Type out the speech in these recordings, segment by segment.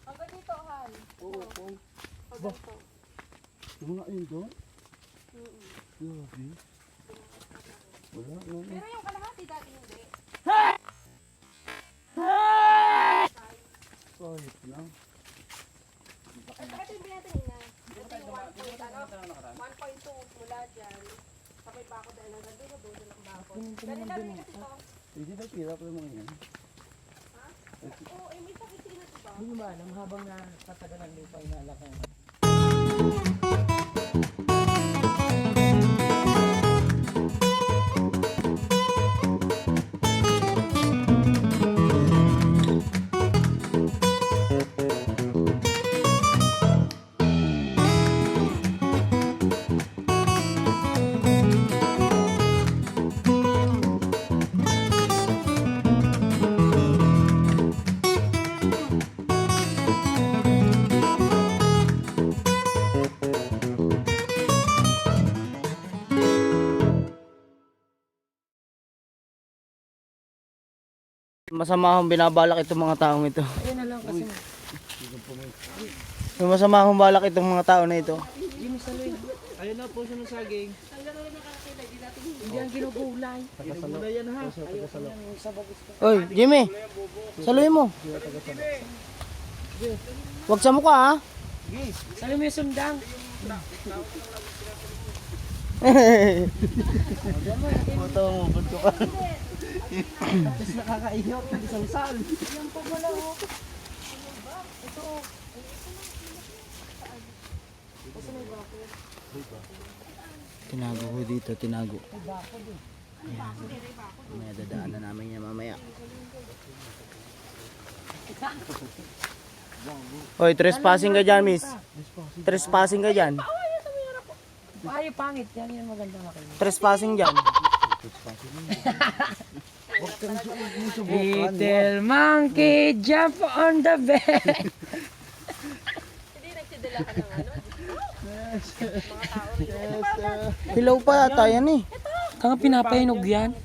Hanggang dito, Han. Oo. Hanggang dito. Mga ayun doon? Grabe. Wala na. Pero yung kalahati dati hindi. Kahit na. At saka ito yung binatin na. Ito yung 1.2 mula dyan. Sa may bako dahil hanggang doon lang bako. Ganito rin kasi ito. Hindi ba hirap yung mga yan? Oo, eh may sakit sila ito ba? Hindi mo ba alam habang natatagal ang lupa inalaki. Masama akong binabalak itong mga taong ito. Ayun na lang kasi. May masama akong balak itong mga tao na ito. Jimmy Saloy. Ayun na po siya ng saging. Hindi ang ginugulay. Ginugulay yan ha. Oy, Jimmy. Saluhin mo. Wag sa mukha ha. Saloy mo yung sundang. Puto mo, bunto ka. Tapos nakakaiyot. Isang sal. Yan po wala oh. Ito. Tinago ko dito, tinago. Ayan. May dadaanan namin yan mamaya. Oy, trespassing ka dyan, miss. Trespassing ka dyan. Ay, pangit. Yan maganda nga kayo. Trespassing dyan. Little monkey jump on the bed. Hindi nagsidilakan ng ano. Mga tao rin. Hilaw pa yata yan eh. Kanga pinapahinog yan.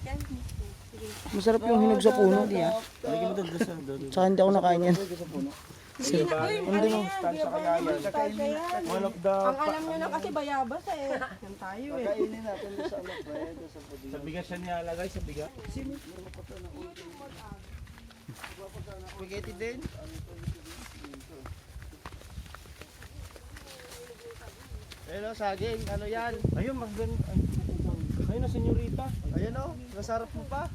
Masarap yung hinog sa puno. Lagi mo doon sa doon. Tsaka hindi ako nakain yan. Hindi mo. One of the... Ang alam nyo na kasi bayabas eh. Yan tayo eh. Kainin natin sa ano pa eh. Sa bigas siya nilalagay, sa bigas. Spaghetti din. Ayun o, saging. Ano yan? Ayun, ayun na, senyorita. Ayun o, nasarap mo pa.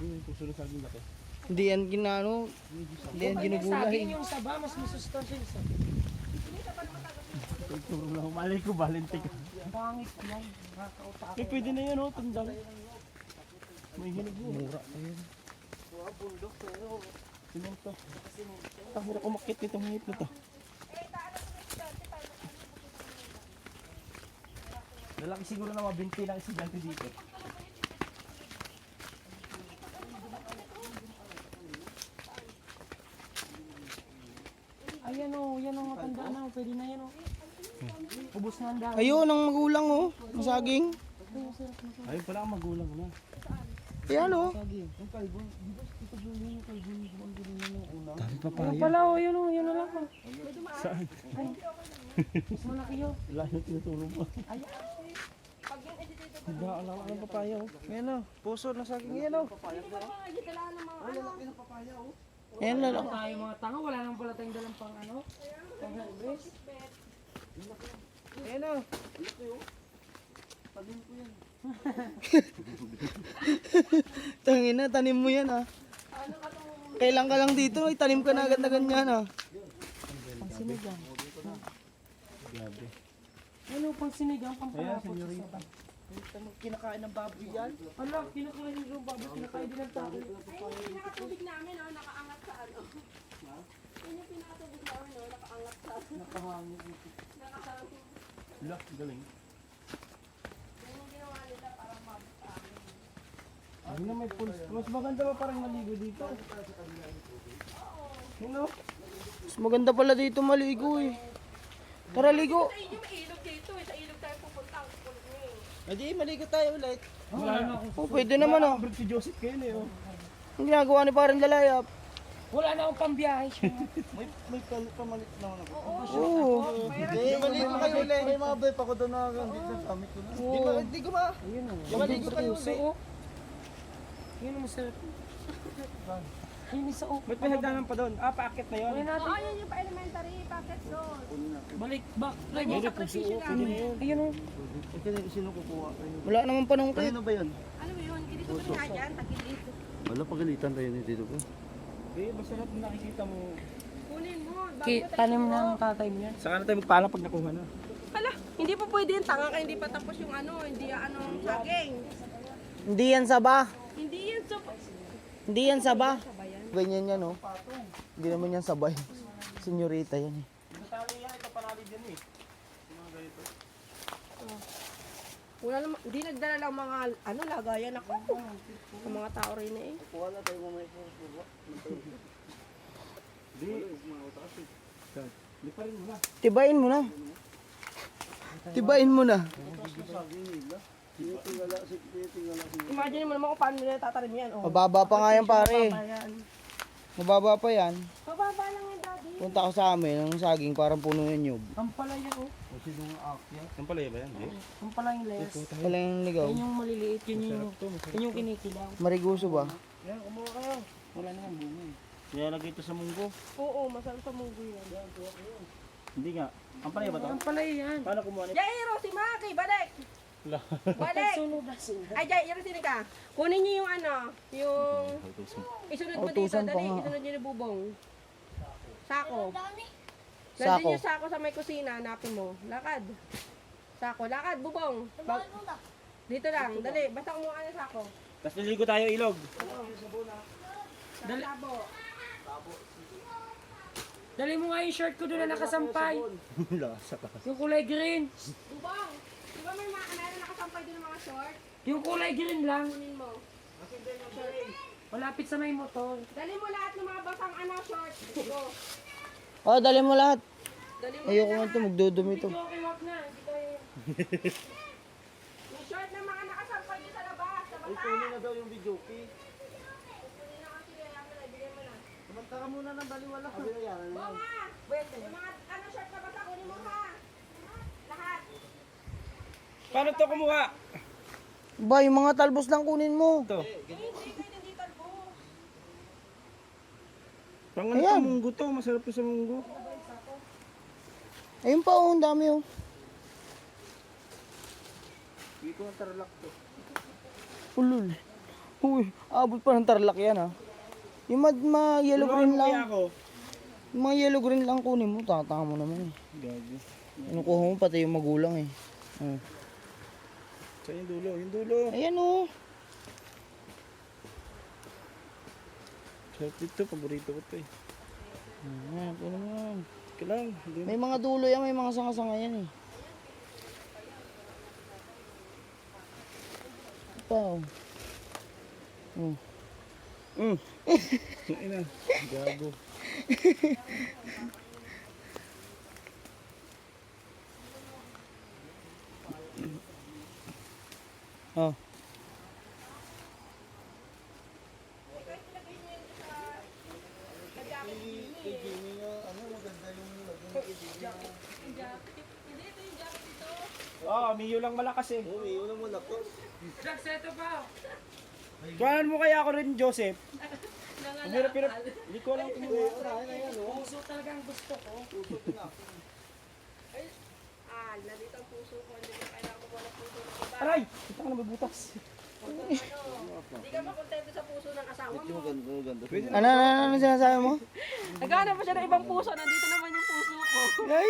Yung puso ng saging na to. Hindi yan ginano. Hindi yan ginugulay. Saging yung saba, mas masustansya yung saba. Pagturo na humalay ko, balintik. Pangit yan. Nakakauta Eh, pwede na yan o, tandang. May hinog mo. Mura pa yun. Sinento. Ang hirap umakit nitong hihip na to. Lalaki siguro na mabinti lang estudyante dito. Ayan o, yan o, matanda na o. Pwede na yan o. Ubus na ang dami. Ayun, ang magulang oh. Ang saging. Ayun pala ang magulang na. Ayan oh. Ang kalbo, di ba ito yung kalbo ang gano'n ng una? Dami pa pa Ayun pala o, yun o, yun na lang o. Saan? Mas malaki yun. Wala yung tinutulong mo. Diba, alam ang papaya oh. Ayan o, puso na saging yan o. Ayan lang. Tayo mga tanga, wala nang pala tayong dalang pang ano. Pang harvest. Ayan o. Tangina, tanim mo yan ah. Kailan ka lang dito, itanim ka na agad na ganyan ah. Pang sinigang. Grabe. Ano pang sinigang, pang Ayan, palapot sa senyorita. saba. Kinakain ng baboy yan. Ala, kinakain yung baboy, kinakain din ng tao. Ayun yung pinakatubig namin, oh, nakaangat sa ano. Yun yung pinakatubig namin, oh, nakaangat sa ano. Nakahangin. Nakahangin. Wala, galing. Yun yung ginawa nila para mabot. Ayun na may pulse. Mas maganda ba parang maligo dito? Ano? Mas maganda pala dito maligo eh. Tara, ligo. Sa inyo may ilog dito, sa ilog tayo pupunta. Ang kulit niyo eh. Hindi, maligo tayo ulit. Wala na akong... Oh, pwede naman ah. Abroad si Joseph kayo na yun. Ang ginagawa ni parang lalayap. Wala na akong pambiyahe. May pamalit naman ako. Oo. Hindi, maligo kayo ulit. May mga bay pa ko doon na hindi na gamit ko na. Hindi ko ma. Ayun o. Maligo kayo ulit. Yun ang masarap. Ayun isa o. Ba't may hagdanan pa doon? Ah, paakit na yun. Ayun natin. Oh, yun yung pa-elementary, packet doon. Balik, back. Yun yung sakripisyo namin. Ayun o. Ito na sino kukuha kayo. Wala naman panungkit. Ano ba yun? Ano ba yun? Dito ko nga dyan, tagilid. Wala pagalitan tayo ni Tito ko. Eh, basta na nakikita mo. Kunin mo. Tanim ng tatay mo yan. Saka na tayo magpaalam pag nakuha na. Hala, hindi pa pwede yung tanga ka, hindi pa tapos yung ano, hindi anong saging. Hindi yan saba. Hindi yan sa... Hindi yan saba. Ganyan yan oh. Hindi naman yan sabay. Senyorita yan eh. Natali yan, ito panali dyan eh. Mga ganito. Wala naman, hindi nagdala lang mga ano, lagayan ako. Ang mga tao rin eh. Kuha na tayo mamaya po. Hindi. Hindi pa rin mo na. Tibain mo na. Tibain mo na. Imagine mo naman kung paano nila tatanim yan. Oh. Mababa pa nga yan pare. Ayan. Mababa pa yan. Mababa lang yan, daddy. Punta ko sa amin, ang saging parang puno ng nyug. Ang pala yan o. Ang palaya ba yan? Ang pala yung les. Wala yung ligaw. Yun yung maliliit, yun yung kinikilaw. Mariguso ba? Yan, kumuha kayo. Wala na yung bunga. Nilalagay ito sa munggo. Oo, masarap sa munggo yan. Hindi nga. Ang palaya ba ito? Ang pala yan. Paano kumuha nito? Jairo, si Maki, balik! Balik! Sunod na sunod. Ay, Jairo, sino ka? Kunin niyo yung ano, yung... Isunod mo dito, Utusan pa dali. nga. Isunod niyo ni Bubong. Sako. Sako. Nandun yung sako sa may kusina, hanapin mo. Lakad. Sako, lakad, Bubong. Dito lang, dali. Basta kumuha ng sako. Tapos niligo tayo ilog. Dali. Tabo. Dali mo nga yung shirt ko doon na nakasampay. Lasa ka. Yung kulay green. Bubong, di ba may meron nakasampay din ng mga short? Yung kulay green lang. Kunin mo. Malapit sa may motor. Dali mo lahat ng mga basang ano, short. Go. Oh, dali mo lahat. Dali mo Ayoko lahat. nga ito, magdudumi ito. Okay, wag na. Hindi tayo. Yung short ng mga nakasampay din sa labas, sa bata. na daw yung video. Kunin na kasi, kaya mo na, bigyan mo na. Kumanta ka muna ng baliwala. Sabi na yan. Oo nga. Yung mga ano, short na basa, kunin mo ha. Lahat. Paano ito kumuha? Ba, yung mga talbos lang kunin mo. Ito. Hindi kayo nandito po. Pangan Ayan. sa munggo to. Masarap to sa munggo. Ayun pa oh, ang dami oh. Hindi ko ang tarlak to. Ulul. Uy, abot pa ng tarlak yan ah. Yung yellow green Kaya lang. ako. Yung mga yellow green lang kunin mo, tatanga mo naman eh. Gago. Kinukuha mo pati yung magulang eh. Oh. Sa yung dulo. Yung dulo. Ayan oh. Sarap dito. Paborito ko to eh. Ayan, kunin mo yan. Kailang. Hindi May mga dulo yan, may mga sanga-sanga yan eh. Pa oh. Oh. Ina. Gago. Oh. Oh, Miyo lang malakas eh. Oh, Miyo lang malakas. Jack, seto pa. Kuhanan mo kaya ako rin, Joseph? Ang hirap-hirap. Hindi ko alam kumuha. Puso talaga ang gusto ko. Ah, nandito ang puso ko. Hindi ko kailangan ko wala puso ng iba. Aray! Ito ka na mabutas. Hindi ka makontento sa puso ng asawa mo. Pwede na. Ano sinasabi mo? Naghanap pa siya ng ibang puso. Nandito naman yung puso ko. Ay!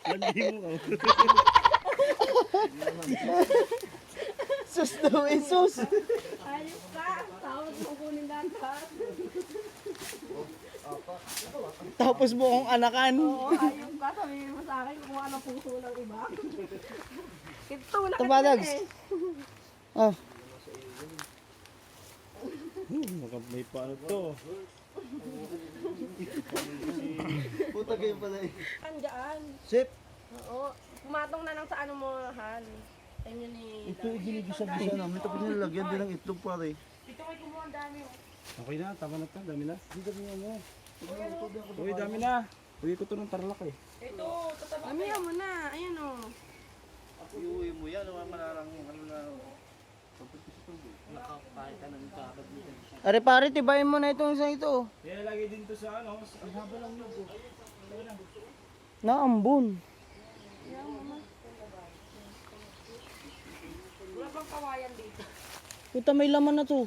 Landi mo ka. Sus daw eh, sus. Ayos ka! Tapos mo kunin lahat. Tapos mo akong anakan. Oo, ayos ka. Sabihin mo sa akin kung ano puso ng iba. Ito, Tabadags. Ah, May paano to? puta kayo pala eh. Andyan. Sip. Oo. Pumatong na lang sa ano mo, Han. Ayun yun ni... Ito ginigisa-gisa namin. Tapos nilalagyan din ng itlog pare. Ito may kumuha ang dami. Okay na, tama na to, dami na. Hindi dami na. Uy, dami na. Uwi ko to ng Tarlac eh. Ito, tatabak. Amihan mo na. Ayan o. Iuwi mo yan. Malarang ano na. Are pare, tibayin mo na itong isang ito. Kaya lagay din to sa ano, ang haba lang yun. Naambon. Wala bang kawayan dito? Puta, may laman na to.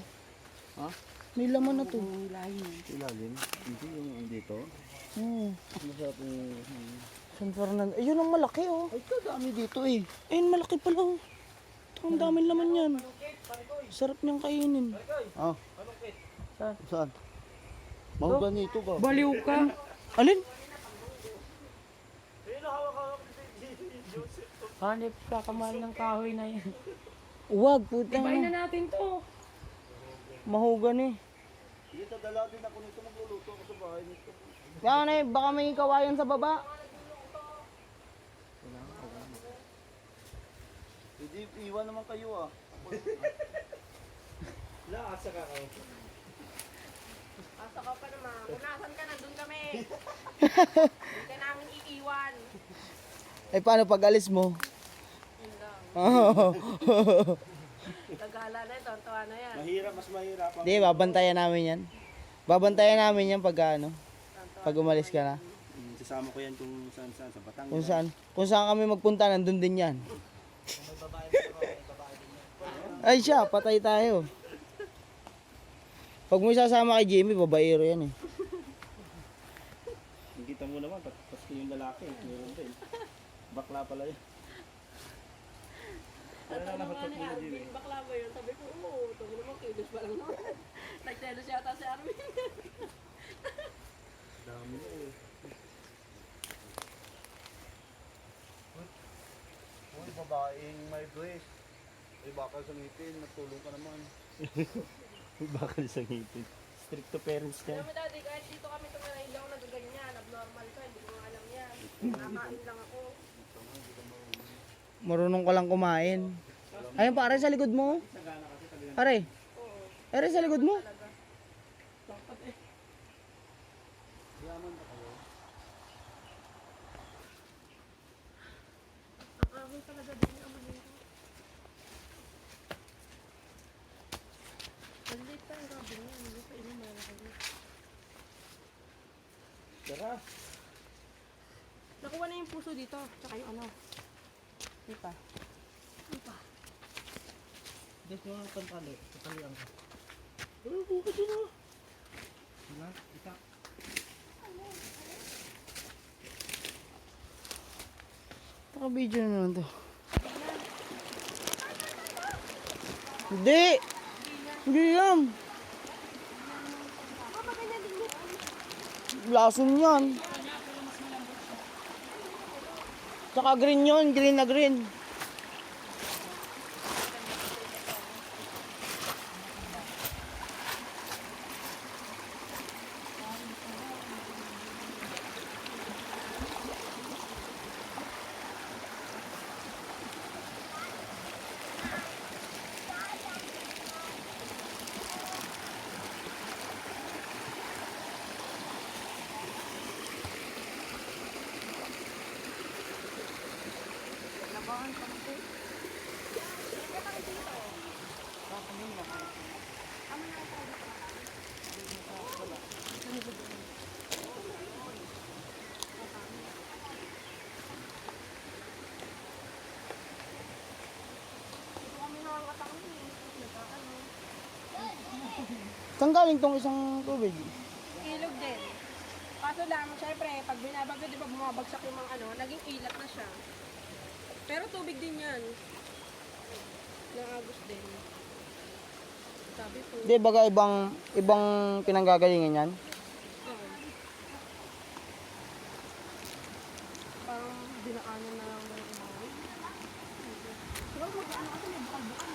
Ha? May laman na to. Ilalim. Hindi yung dito. Masarap yung... San Fernando. Ayun ang malaki oh. Ay, kadami dito eh. Ayun, malaki pala oh. Ito, ang daming laman yan. Sarap niyang kainin. Ah. Saan? Mahugan nito ba? Baliw ka. Alin? Hanip ka kamal ng kahoy na yan. Huwag, putang Ibahin na. na natin to. Mahugan eh. Dito, dala din ako nito. Magluluto ako sa bahay nito. Yan eh, baka may kawayan sa baba. Hindi, iwan naman kayo ah. Laasa ka kayo. Asa ka pa naman. Kung nasan ka, nandun kami. Hindi ka namin iiwan. Eh paano pag alis mo? Yun lang. Oh. Tagala na ito. Ang tawa na yan. Mahirap, mas mahirap. Hindi, babantayan namin yan. Babantayan namin yan pag ano, pag umalis ka na. Sasama ko yan kung saan sa Batangas. Kung saan kami magpunta, nandun din yan. Ay siya, patay tayo. Pag mo isasama kay Jimmy, babaero yan eh. Kita mo naman, paski yung lalaki. Meron din. Bakla pala yun. At ano nga ni Arvin, bakla ba yun? Sabi ko, oo, ito mo naman, kilos pa lang naman. Nagtelos yata si Arvin. Dami na eh. Uy, babaeng may dress. Ay, bakal sa ngipin. Nagtulong ka naman. Bakal sa ngipin. Strict to parents Alam niya. mo dati, kahit dito kami tumira, hindi ako nagaganyan. Abnormal ka, hindi ko nga alam yan. Nakain lang ako. Marunong ka lang kumain. Ayun pare sa likod mo. Pare. Pare sa likod mo. Ang ahon talaga din ang manito. Maliit pa ang gabi niya. Hindi pa inom malaki niya. Tara. Nakuha na yung puso dito. Tsaka yung ano. Hindi pa. Gusto mo ang pantali. Patalian ka. Naka-video na naman to. Hindi! Hindi yan! Lason yan. Tsaka green yun, green na green. Saan galing tong isang tubig? Ilog din. Kaso lang, syempre, pag binabago, di ba bumabagsak yung mga ano, naging ilat na siya. Pero tubig din yan. Naagos din. Sabi po. Hindi, baga ibang pinanggagalingan yan. Oo. Parang dinaanan na lang ng umaway. Pero mag-ano kasi may bukal-bukal.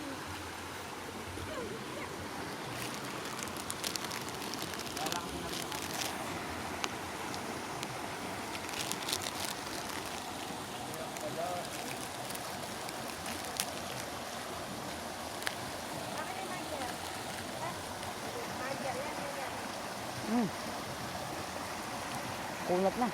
Kunat na.